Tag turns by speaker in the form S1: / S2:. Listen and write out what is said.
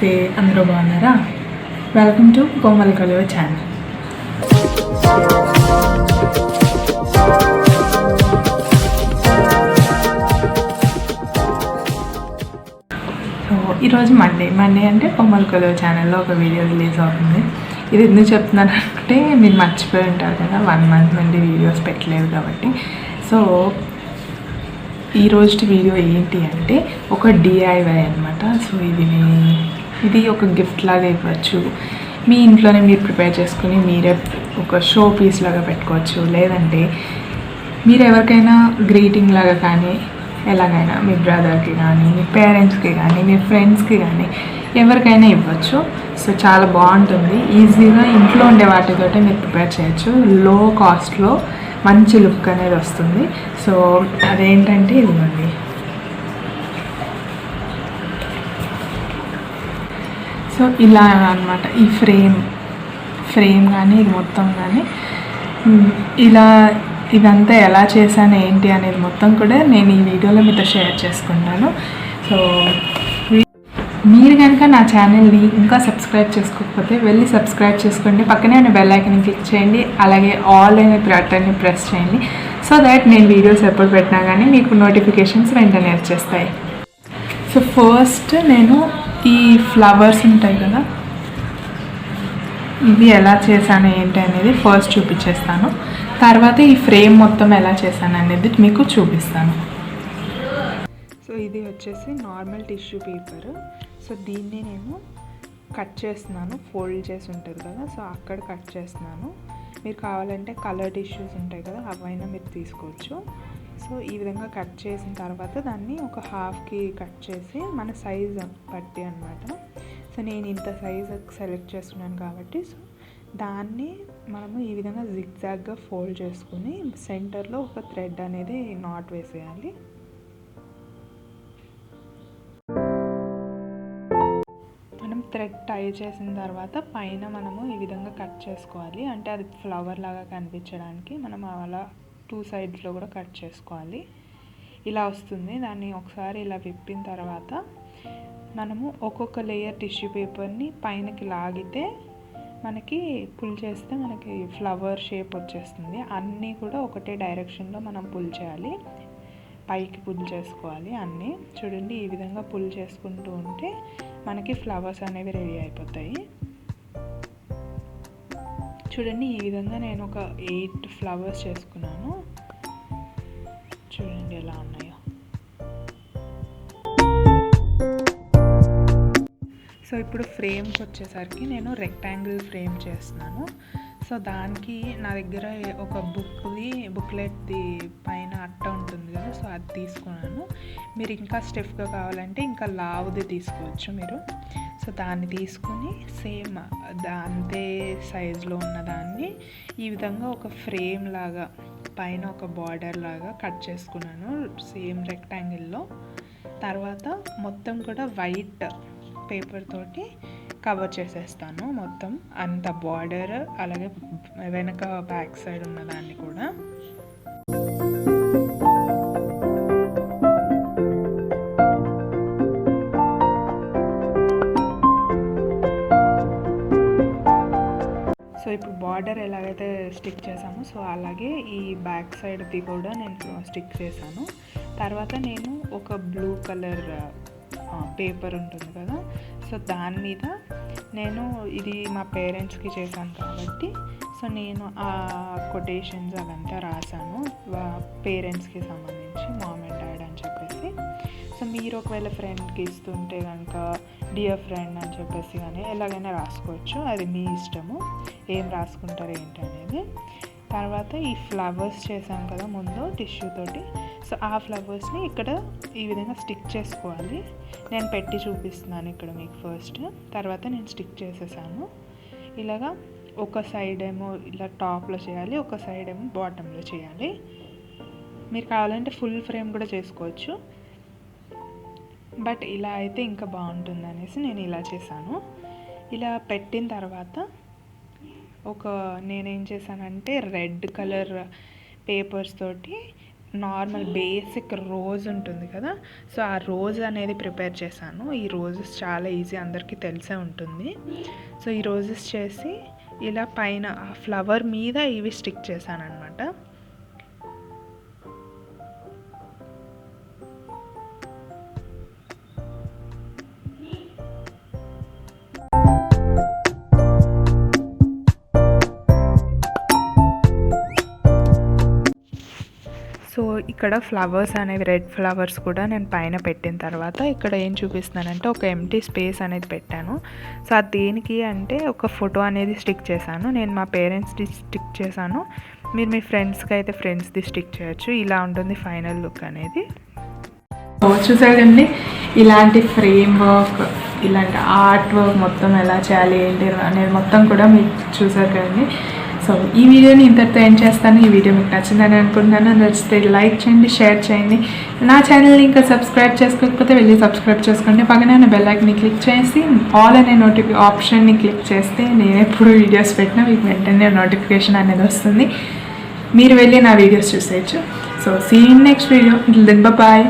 S1: నమస్తే, అందరూ బాగున్నారా? Welcome to Bommalakoluvu channel. So ఈరోజు మండే అంటే బొమ్మలకొలువు ఛానల్లో ఒక వీడియో రిలీజ్ అవుతుంది. ఇది ఎందుకు చెప్తున్నానంటే మీరు మర్చిపోయి ఉంటారు కదా, 1 మంత్ నుండి వీడియోస్ పెట్టలేదు కాబట్టి. సో ఈరోజు వీడియో ఏంటి అంటే ఒక డిఐవై అనమాట. సో ఇది ఒక గిఫ్ట్ లాగా ఇవ్వచ్చు. మీ ఇంట్లోనే మీరు ప్రిపేర్ చేసుకుని మీరే ఒక షో పీస్ లాగా పెట్టుకోవచ్చు. లేదంటే మీరు ఎవరికైనా గ్రీటింగ్ లాగా కానీ, ఎలాగైనా మీ బ్రదర్కి కానీ, మీ పేరెంట్స్కి కానీ, మీ ఫ్రెండ్స్కి కానీ ఎవరికైనా ఇవ్వచ్చు. సో చాలా బాగుంటుంది. ఈజీగా ఇంట్లో ఉండే వాటితోటే మీరు ప్రిపేర్ చేయొచ్చు. లో కాస్ట్లో మంచి లుక్ అనేది వస్తుంది. సో అదేంటంటే ఇదిగోండి. సో ఇలా అన్నమాట. ఈ ఫ్రేమ్ కానీ ఇది మొత్తం కానీ ఇదంతా ఎలా చేశాను ఏంటి అనేది మొత్తం కూడా నేను ఈ వీడియోలో మీతో షేర్ చేసుకుంటాను. సో మీరు కనుక నా ఛానల్ని ఇంకా సబ్స్క్రైబ్ చేసుకోకపోతే వెళ్ళి సబ్స్క్రైబ్ చేసుకోండి. పక్కనే ఉన్న బెల్ ఐకాన్ని క్లిక్ చేయండి. అలాగే ఆల్ అనే బటన్ని ప్రెస్ చేయండి. సో దట్ నేను వీడియోస్ ఎప్పుడు పెట్టినా కానీ మీకు నోటిఫికేషన్స్ వెంటనే వచ్చేస్తాయి. సో ఫస్ట్ నేను ఈ ఫ్లవర్స్ ఉంటాయి కదా, ఇవి ఎలా చేశాను ఏంటి అనేది ఫస్ట్ చూపించేస్తాను. తర్వాత ఈ ఫ్రేమ్ మొత్తం ఎలా చేశాను అనేది మీకు చూపిస్తాను. సో ఇది వచ్చేసి నార్మల్ టిష్యూ పేపర్. సో దీన్ని నేను కట్ చేస్తున్నాను. ఫోల్డ్ చేసి ఉంటుంది కదా, సో అక్కడ కట్ చేస్తున్నాను. మీరు కావాలంటే కలర్ టిష్యూస్ ఉంటాయి కదా, అవైనా మీరు తీసుకోవచ్చు. సో ఈ విధంగా కట్ చేసిన తర్వాత దాన్ని ఒక హాఫ్కి కట్ చేసి మన సైజ్ బట్టి అనమాట. సో నేను ఇంత సైజ్ సెలెక్ట్ చేసుకున్నాను కాబట్టి సో దాన్ని మనము ఈ విధంగా జిగ్జాగ్గా ఫోల్డ్ చేసుకుని సెంటర్లో ఒక థ్రెడ్ అనేది నాట్ వేసేయాలి. మనం థ్రెడ్ టై చేసిన తర్వాత పైన మనము ఈ విధంగా కట్ చేసుకోవాలి. అంటే అది ఫ్లవర్ లాగా కనిపించడానికి మనం అలా 2 సైడ్స్లో కూడా కట్ చేసుకోవాలి. ఇలా వస్తుంది. దాన్ని ఒకసారి ఇలా విప్పిన తర్వాత మనము ఒక్కొక్క లేయర్ టిష్యూ పేపర్ని పైనకి లాగితే మనకి పుల్ చేస్తే మనకి ఫ్లవర్ షేప్ వచ్చేస్తుంది. అన్నీ కూడా ఒకటే డైరెక్షన్లో మనం పుల్ చేయాలి. పైకి పుల్ చేసుకోవాలి అన్నీ. చూడండి, ఈ విధంగా పుల్ చేసుకుంటూ ఉంటే మనకి ఫ్లవర్స్ అనేవి రెడీ అయిపోతాయి. చూడండి, ఈ విధంగా నేను ఒక 8 ఫ్లవర్స్ చేసుకున్నాను. చూడండి ఎలా ఉన్నాయో. సో ఇప్పుడు ఫ్రేమ్కి వచ్చేసరికి నేను రెక్టాంగిల్ ఫ్రేమ్ చేస్తున్నాను. సో దానికి నా దగ్గర ఒక బుక్లెట్ది పైన అట్ట ఉంటుంది కదా, సో అది తీసుకున్నాను. మీరు ఇంకా స్టిఫ్గా కావాలంటే ఇంకా లావుది తీసుకోవచ్చు మీరు. సో దాన్ని తీసుకొని సేమ్ అంతే సైజులో ఉన్నదాన్ని ఈ విధంగా ఒక ఫ్రేమ్ లాగా పైన ఒక బార్డర్ లాగా కట్ చేసుకున్నాను సేమ్ రెక్టాంగిల్లో. తర్వాత మొత్తం కూడా వైట్ పేపర్ తోటి కవర్ చేసేస్తాను మొత్తం అంత బార్డర్, అలాగే వెనక బ్యాక్ సైడ్ ఉన్నదాన్ని కూడా. సో ఇప్పుడు బార్డర్ ఎలాగైతే స్టిక్ చేసామో సో అలాగే ఈ బ్యాక్ సైడ్ది కూడా నేను స్టిక్ చేశాను. తర్వాత నేను ఒక బ్లూ కలర్ పేపర్ ఉంటుంది కదా, సో దాని మీద నేను ఇది మా పేరెంట్స్కి చేశాను కాబట్టి సో నేను ఆ కొటేషన్స్ అవంతా రాశాను పేరెంట్స్కి సంబంధించి, మామ్ అండ్ డాడ్ అని చెప్పేసి. సో మీరు ఒకవేళ ఫ్రెండ్కి ఇస్తుంటే కనుక డియర్ ఫ్రెండ్ అని చెప్పేసి కానీ ఎలాగైనా రాసుకోవచ్చు. అది మీ ఇష్టము ఏం రాసుకుంటారు ఏంటి అనేది. తర్వాత ఈ ఫ్లవర్స్ చేసాం కదా ముందు టిష్యూ తోటి, సో ఆ ఫ్లవర్స్ని ఇక్కడ ఈ విధంగా స్టిక్ చేసుకోవాలి. నేను పెట్టి చూపిస్తున్నాను ఇక్కడ మీకు ఫస్ట్. తర్వాత నేను స్టిక్ చేసేసాను. ఇలాగా ఒక సైడ్ ఏమో ఇలా టాప్లో చేయాలి, ఒక సైడ్ ఏమో బాటంలో చేయాలి. మీరు కావాలంటే ఫుల్ ఫ్రేమ్ కూడా చేసుకోవచ్చు, బట్ ఇలా అయితే ఇంకా బాగుంటుంది అనేసి నేను ఇలా చేశాను. ఇలా పెట్టిన తర్వాత నేనేం చేశానంటే రెడ్ కలర్ పేపర్స్ తోటి నార్మల్ బేసిక్ రోజ్ ఉంటుంది కదా, సో ఆ రోజ్ అనేది ప్రిపేర్ చేశాను. ఈ రోజెస్ చాలా ఈజీ, అందరికీ తెలిసే ఉంటుంది. సో ఈ రోజెస్ చేసి ఇలా పైన ఆ ఫ్లవర్ మీద ఇవి స్టిక్ చేశాను అనమాట. సో ఇక్కడ ఫ్లవర్స్ అనేవి రెడ్ ఫ్లవర్స్ కూడా నేను పైన పెట్టిన తర్వాత ఇక్కడ ఏం చూపిస్తున్నానంటే ఒక ఎంటీ స్పేస్ అనేది పెట్టాను. సో అది దేనికి అంటే ఒక ఫోటో అనేది స్టిక్ చేశాను. నేను మా పేరెంట్స్ది స్టిక్ చేశాను, మీరు మీ ఫ్రెండ్స్కి అయితే ఫ్రెండ్స్ది స్టిక్ చేయొచ్చు. ఇలా ఉంటుంది ఫైనల్ లుక్ అనేది. చూసారండి, ఇలాంటి ఫ్రేమ్ వర్క్, ఇలాంటి ఆర్ట్ వర్క్ మొత్తం ఎలా చేయాలి ఏంటి అనేది మొత్తం కూడా మీకు చూసారు కదండి. సో ఈ వీడియోని ఇంతటితో ఎండ్ చేస్తాను. ఈ వీడియో మీకు నచ్చిందని అనుకుంటున్నాను. నచ్చితే లైక్ చేయండి, షేర్ చేయండి. నా ఛానల్ని ఇంకా సబ్స్క్రైబ్ చేసుకోకపోతే వెళ్ళి సబ్స్క్రైబ్ చేసుకోండి. పక్కనే ఉన్న బెల్ ఐకాన్ని క్లిక్ చేసి ఆల్ అనే ఆప్షన్ని క్లిక్ చేస్తే నేను ఎప్పుడు వీడియోస్ పెట్టినా మీకు వెంటనే నోటిఫికేషన్ అనేది వస్తుంది. మీరు వెళ్ళి నా వీడియోస్ చూసేయచ్చు. So see in next video. Then bye.